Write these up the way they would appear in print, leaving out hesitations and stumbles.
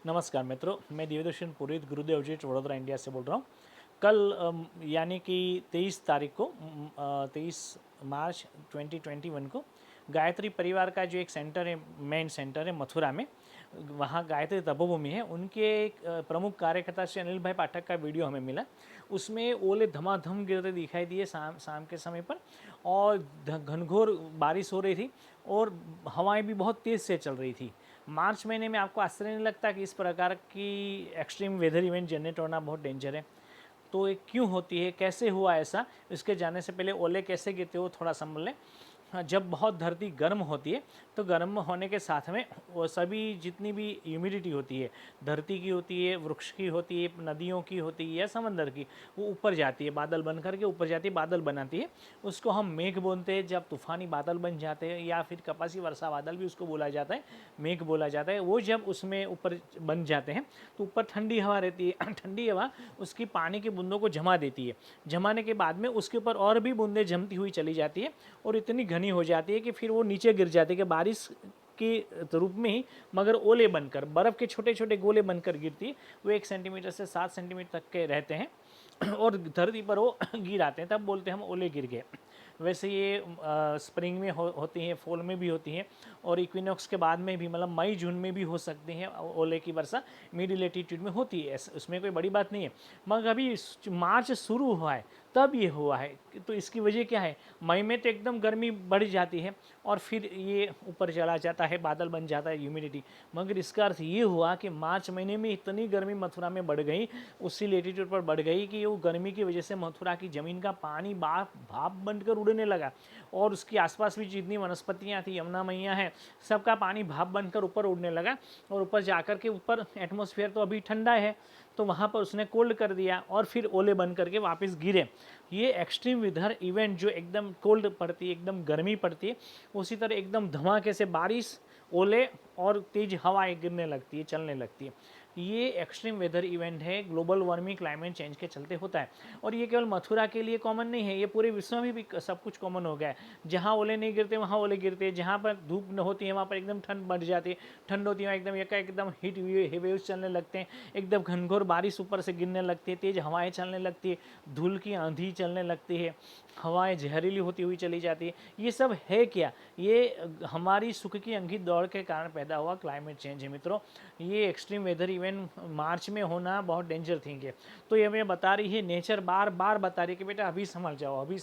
नमस्कार मित्रों, मैं दिव्यदर्शन पुरोहित गुरुदेव जी वडोदरा इंडिया से बोल रहा हूँ। कल यानी कि 23 तारीख को 23 मार्च 2021 को गायत्री परिवार का जो एक सेंटर है, मेन सेंटर है मथुरा में, वहाँ गायत्री तपोभूमि है, उनके एक प्रमुख कार्यकर्ता श्री अनिल भाई पाठक का वीडियो हमें मिला। उसमें ओले धमाधम गिरते दिखाई दिए शाम के समय पर, और घनघोर बारिश हो रही थी और हवाएं भी बहुत तेज़ से चल रही थी। मार्च महीने में आपको आश्चर्य नहीं लगता कि इस प्रकार की एक्सट्रीम वेदर इवेंट जनरेट होना बहुत डेंजर है? तो ये क्यों होती है, कैसे हुआ ऐसा? इसके जाने से पहले ओले कैसे गिरते हो थोड़ा समझ लें। हाँ, जब बहुत धरती गर्म होती है तो गर्म होने के साथ में वो सभी जितनी भी ह्यूमिडिटी होती है, धरती की होती है, वृक्ष की होती है, नदियों की होती है या समंदर की, वो ऊपर जाती है, बादल बन करके ऊपर जाती है, बादल बनाती है। उसको हम मेघ बोलते हैं। जब तूफानी बादल बन जाते हैं या फिर कपासी वर्षा बादल भी उसको बोला जाता है, मेघ बोला जाता है, वो जब उसमें ऊपर बन जाते हैं तो ऊपर ठंडी हवा रहती है। ठंडी हवा उसकी पानी की बूंदों को जमा देती है। जमाने के बाद में उसके ऊपर और भी बूंदें जमती हुई चली जाती है और इतनी घनी हो जाती है कि फिर वो नीचे गिर जाती है कि बारिश के रूप में ही, मगर ओले बनकर, बर्फ़ के छोटे छोटे गोले बनकर गिरती है। वो 1 सेंटीमीटर से 7 सेंटीमीटर तक के रहते हैं और धरती पर वो गिर आते हैं, तब बोलते हैं हम ओले गिर गए। वैसे ये स्प्रिंग में होती हैं, फॉल में भी होती हैं, और इक्विनॉक्स के बाद में भी, मतलब मई जून में भी हो सकती हैं ओले की वर्षा। मिड लेटीट्यूड में होती है, उसमें कोई बड़ी बात नहीं है। मगर अभी मार्च शुरू हुआ है तब ये हुआ है। तो इसकी वजह क्या है? मई में तो एकदम गर्मी बढ़ जाती है और फिर ये ऊपर चला जाता है, बादल बन जाता है, ह्यूमिडिटी। मगर इसका अर्थ ये हुआ कि मार्च महीने में इतनी गर्मी मथुरा में बढ़ गई, उसी लेटीट्यूड पर बढ़ गई कि वो गर्मी की वजह से मथुरा की ज़मीन का पानी भाप बनकर उड़ने लगा, और उसके आसपास भी जितनी वनस्पतियाँ थी, यमुना मैया है, सबका पानी भाप बनकर ऊपर उड़ने लगा। और ऊपर जाकर के, ऊपर एटमॉस्फेयर तो अभी ठंडा है, तो वहाँ पर उसने कोल्ड कर दिया और फिर ओले बन करके वापस गिरे। ये एक्सट्रीम वेदर इवेंट जो एकदम कोल्ड पड़ती है, एकदम गर्मी पड़ती है, उसी तरह एकदम धमाके से बारिश, ओले और तेज हवाएं गिरने लगती है, चलने लगती है। ये एक्सट्रीम वेदर इवेंट है, ग्लोबल वार्मिंग, क्लाइमेट चेंज के चलते होता है। और ये केवल मथुरा के लिए कॉमन नहीं है, ये पूरे विश्व में भी सब कुछ कॉमन हो गया है। जहाँ ओले नहीं गिरते वहाँ ओले गिरते हैं, जहाँ पर धूप न होती है वहाँ पर एकदम ठंड बढ़ जाती है, ठंड होती है एकदम एकदम हीट वेव्स चलने लगते हैं, एकदम घनघोर बारिश ऊपर से गिरने लगती है, तेज़ हवाएं चलने लगती है, धूल की आंधी चलने लगती है, हवाएं जहरीली होती हुई चली जाती है। ये सब है क्या? ये हमारी सुख की अंगी दौड़ के कारण पैदा हुआ क्लाइमेट चेंज है मित्रों। ये एक्सट्रीम वेदर इवेंट मार्च में होना बहुत डेंजर थिंग है। तो ये हमें बता रही है, नेचर बार बार बता रही है कि बेटा अभी समझ जाओ, अभी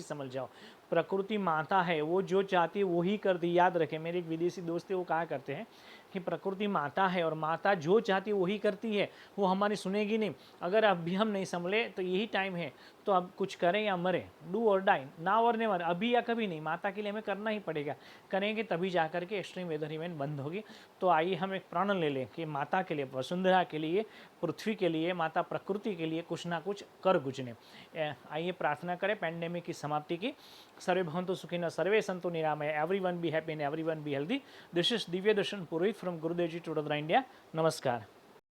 समझ जाओ। प्रकृति माता है, वो जो चाहती है वो ही करती। याद रखें, मेरे एक विदेशी दोस्त है, वो कहा करते हैं कि प्रकृति माता है और माता जो चाहती है वही करती है, वो हमारी सुनेगी नहीं। अगर अब भी हम नहीं संभले तो यही टाइम है, तो अब कुछ करें या मरें, डू और डाई, नाउ और नेवर, अभी या कभी नहीं, माता के लिए हमें करना ही पड़ेगा। करेंगे तभी जा करके एक्सट्रीम वेदर इवेंट बंद होगी। तो आइए हम एक प्रण ले लें कि माता के लिए, वसुंधरा के लिए, पृथ्वी के लिए, माता प्रकृति के लिए कुछ ना कुछ कर गुजरे। आइए प्रार्थना करें पैंडेमिक की समाप्ति की। सर्वे भवन्तु सुखिनः, सर्वे सन्तु निरामय, everyone be happy and everyone be healthy. This is Divya Darshan Purohit from Gurudev ji Vadodara India. नमस्कार।